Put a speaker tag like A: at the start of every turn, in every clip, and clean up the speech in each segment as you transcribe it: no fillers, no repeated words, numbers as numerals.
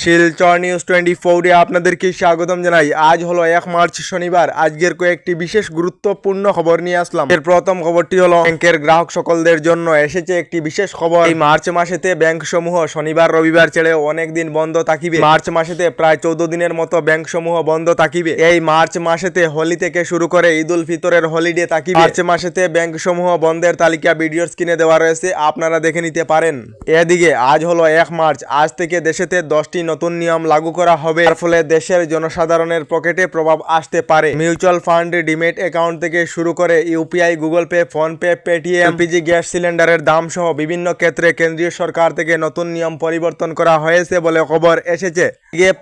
A: Silchar news 24 এ আপনাদেরকে স্বাগতম জানাই। আজ হলো 1 মার্চ শনিবার। আজকের কয়েকটি বিশেষ গুরুত্বপূর্ণ খবর নিয়ে আসলাম। এর প্রথম খবরটি হলো ব্যাংকের গ্রাহক সকলদের জন্য এসেছে একটি বিশেষ খবর। এই মার্চ মাসেতে ব্যাংক সমূহ শনিবার রবিবার ছেড়ে অনেক দিন বন্ধ থাকিবে। মার্চ মাসেতে প্রায় 14 দিনের মতো ব্যাংক সমূহ বন্ধ থাকিবে। এই মার্চ মাসেতে হোলি থেকে শুরু করে ঈদ উল ফিতরের হলিডে থাকিবে। মার্চ মাসেতে ব্যাংক সমূহ বন্ধের তালিকা ভিডিওর স্ক্রিনে দেওয়া রয়েছে, আপনারা দেখে নিতে পারেন। এদিকে আজ হলো 1 মার্চ। আজ থেকে দেশেতে 10টি নতুন নিয়ম লাগু করা হবে, এর ফলে দেশের জনসাধারণের পকেটে প্রভাব আসতে পারে। মিউচুয়াল ফান্ড, ডিমেট অ্যাকাউন্ট থেকে শুরু করে UPI, Google pay, PhonePe, Paytm, LPG gas সিলিন্ডারের দাম সহ বিভিন্ন ক্ষেত্রে কেন্দ্রীয় সরকার থেকে নতুন নিয়ম পরিবর্তন করা হয়েছে বলে খবর এসেছে।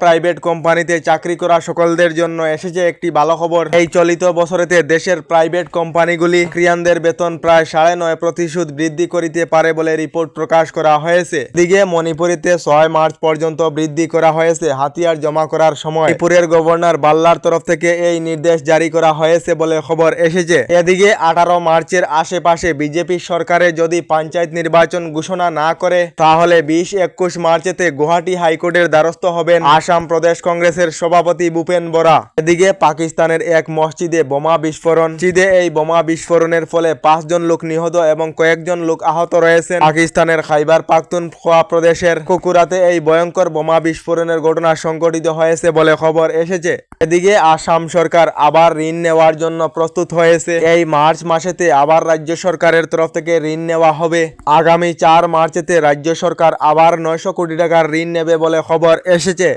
A: প্রাইভেট কোম্পানিতে চাকরি করা সকলদের জন্য এসেছে একটি ভালো খবর। এই চলিত বছরেতে দেশের প্রাইভেট কোম্পানিগুলি চাকরিয়ানদের বেতন প্রায় 9.5% বৃদ্ধি করিতে পারে বলে রিপোর্ট প্রকাশ করা হয়েছে। দিকে মণিপুরিতে 6 মার্চ পর্যন্ত বৃদ্ধি করা হয়েছে হাতিয়ার জমা করার সময়। মণিপুরের গভর্নর বাল্লার তরফ থেকে এই নির্দেশ জারি করা হয়েছে বলে খবর এসেছে। এদিকে 18 মার্চের আশেপাশে বিজেপি সরকারে যদি পঞ্চায়েত নির্বাচন ঘোষণা না করে, তাহলে 20-21 মার্চেতে গুয়াহাটি হাইকোর্টের দ্বারস্থ হবেন আসাম প্রদেশ কংগ্রেসের সভাপতি ভূপেন বরা। এদিকে পাকিস্তানের এক মসজিদে বোমা বিস্ফোরণ। এই বোমা বিস্ফোরণের ফলে 5 জন লোক নিহত এবং কয়েকজন লোক আহত রয়েছেন। পাকিস্তানের খাইবার পাখতুনখোয়া প্রদেশের কুকুরাতে এই ভয়ঙ্কর বোমা বিস্ফোরণের ঘটনা সংঘটিত হয়েছে বলে খবর এসেছে। এদিকে আসাম সরকার আবার ঋণ নেওয়ার জন্য প্রস্তুত হয়েছে। এই মার্চ মাসেতে আবার রাজ্য সরকারের তরফ থেকে ঋণ নেওয়া হবে। আগামী 4 মার্চেতে রাজ্য সরকার আবার 900 কোটি টাকার ঋণ নেবে বলে খবর এসেছে।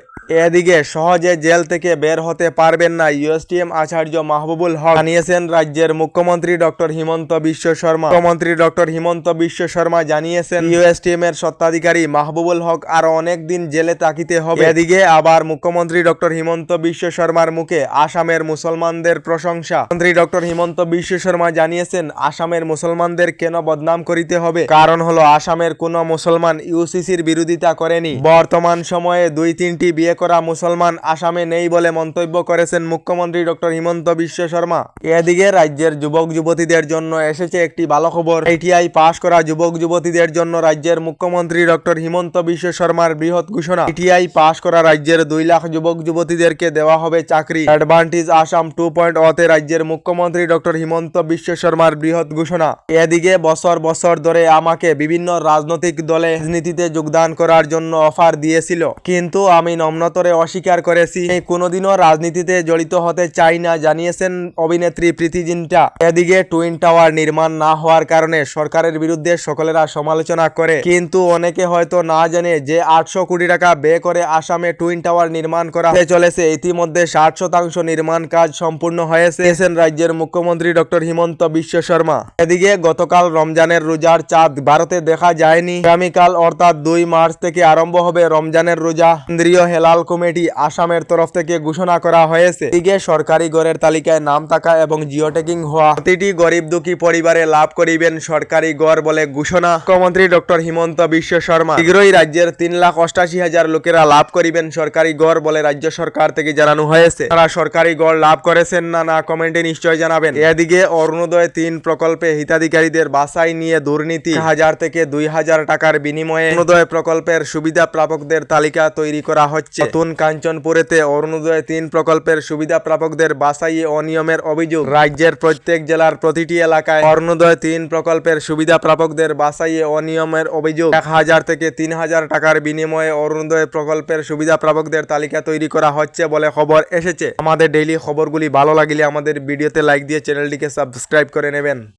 A: এদিকে সহজে জেল থেকে বের হতে পারবেন না ইউএসটিএম আচার্য মাহবুবুল হক, জানিয়েছেন রাজ্যের মুখ্যমন্ত্রী ডক্টর হিমন্ত বিশ্ব শর্মা। মুখ্যমন্ত্রী ডক্টর হিমন্ত বিশ্ব শর্মা জানিয়েছেন ইউএসটিএম এর স্বত্বাধিকারী মাহবুবুল হক আরো অনেক দিন জেলে থাকিতে হবে। এদিকে আবার মুখ্যমন্ত্রী ডক্টর হিমন্ত বিশ্ব শর্মার মুখে আসামের মুসলমানদের প্রশংসা। মন্ত্রী ডক্টর হিমন্ত বিশ্ব শর্মা জানিয়েছেন আসামের মুসলমানদের কেন বদনাম করিতে হবে, কারণ হলো আসামের কোনো মুসলমান ইউসিসির বিরোধিতা করেনি। বর্তমান সময়ে 2-3টি বিয়ে করা মুসলমান আসামে নেই বলে মন্তব্য করেছেন মুখ্যমন্ত্রী ডক্টর হিমন্ত বিশ্ব শর্মা। এদিকে রাজ্যের যুবক যুবতীদের জন্য এসেছে একটি ভালো খবর। আইটিআই পাশ করা যুবক যুবতীদের জন্য রাজ্যের মুখ্যমন্ত্রী ডক্টর হিমন্ত বিশ্ব শর্মার বৃহৎ ঘোষণা। আইটিআই পাশ করা রাজ্যের 2 লাখ যুবক যুবতীদেরকে দেওয়া হবে চাকরি। অ্যাডভান্টেজ আসাম 2.0 তে রাজ্যের মুখ্যমন্ত্রী ডক্টর হিমন্ত বিশ্ব শর্মার বৃহৎ ঘোষণা। এদিকে বছর বছর ধরে আমাকে বিভিন্ন রাজনৈতিক দলে রাজনীতিতে যোগদান করার জন্য অফার দিয়েছিল, কিন্তু আমি নম্রতরে অস্বীকার করেছি। কোনোদিনও রাজনীতিতে জড়িত হতে চাই না, জানিয়েছেন অভিনেত্রী প্রীতি জিন্টা। এদিকে টুইন টাওয়ার নির্মাণ না হওয়ার কারণে সরকারের বিরুদ্ধে সকলেরা সমালোচনা করে, কিন্তু অনেকে হয়তো না জানে যে 800 কোটি টাকা ব্যয় করে আসামে টুইন টাওয়ার নির্মাণ করা চলেছে। ইতিমধ্যে 60% নির্মাণ কাজ সম্পূর্ণ হয়েছে, রাজ্যের মুখ্যমন্ত্রী ডক্টর হিমন্ত বিশ্ব শর্মা। এদিকে গতকাল রমজানের রোজার চাঁদ ভারতে দেখা যায়নি। আগামীকাল অর্থাৎ 2 মার্চ থেকে আরম্ভ হবে রমজানের রোজা। কেন্দ্রীয় হেলাল কমিটি আসামের তরফ থেকে ঘোষণা করা হয়েছে। এদিকে সরকারি ঘরের তালিকায় নাম থাকা এবং জিও ট্যাগিং হওয়া প্রতিটি গরিব দুঃখী পরিবারে লাভ করিবেন সরকারি ঘর বলে ঘোষণা মুখ্যমন্ত্রী ডক্টর হিমন্ত বিশ্ব শর্মা। শীঘ্রই রাজ্যের 3,88,000 লোকেরা লাভ করিবেন সরকারি ঘর বলে রাজ্য সরকার থেকে জানানো হয়েছে। তারা সরকারি ঘর লাভ করেছেন না কমেন্টে নিশ্চয় জানাবেন। এদিকে অরুণোদয় 3 প্রকল্পে হিতাধিকারীদের বাছাই নিয়ে দুর্নীতি। 1000 থেকে 2000 টাকার বিনিময়ে অরুণোদয় প্রকল্পের সুবিধা প্রাপকদের তালিকা তৈরি করা হচ্ছে। নতুন কাঞ্চনপুরেতে অরুণোদয় 3 প্রকল্পের সুবিধা প্রাপকদের বাছাইয়ে অনিয়মের অভিযোগ। রাজ্যের প্রত্যেক জেলার প্রতিটি এলাকায় অরুণোদয় 3 প্রকল্পের সুবিধা প্রাপকদের বাছাইয়ে অনিয়মের অভিযোগ। 1000 থেকে 3000 টাকার বিনিময়ে অরুণোদয় প্রকল্পের সুবিধা প্রাপকদের তালিকা তৈরি করা হচ্ছে বলে খবর এসেছে। আমাদের ডেইলি খবরগুলি ভালো লাগলে আমাদের ভিডিওতে লাইক দিয়ে চ্যানেলটিকে সাবস্ক্রাইব করে নেবেন।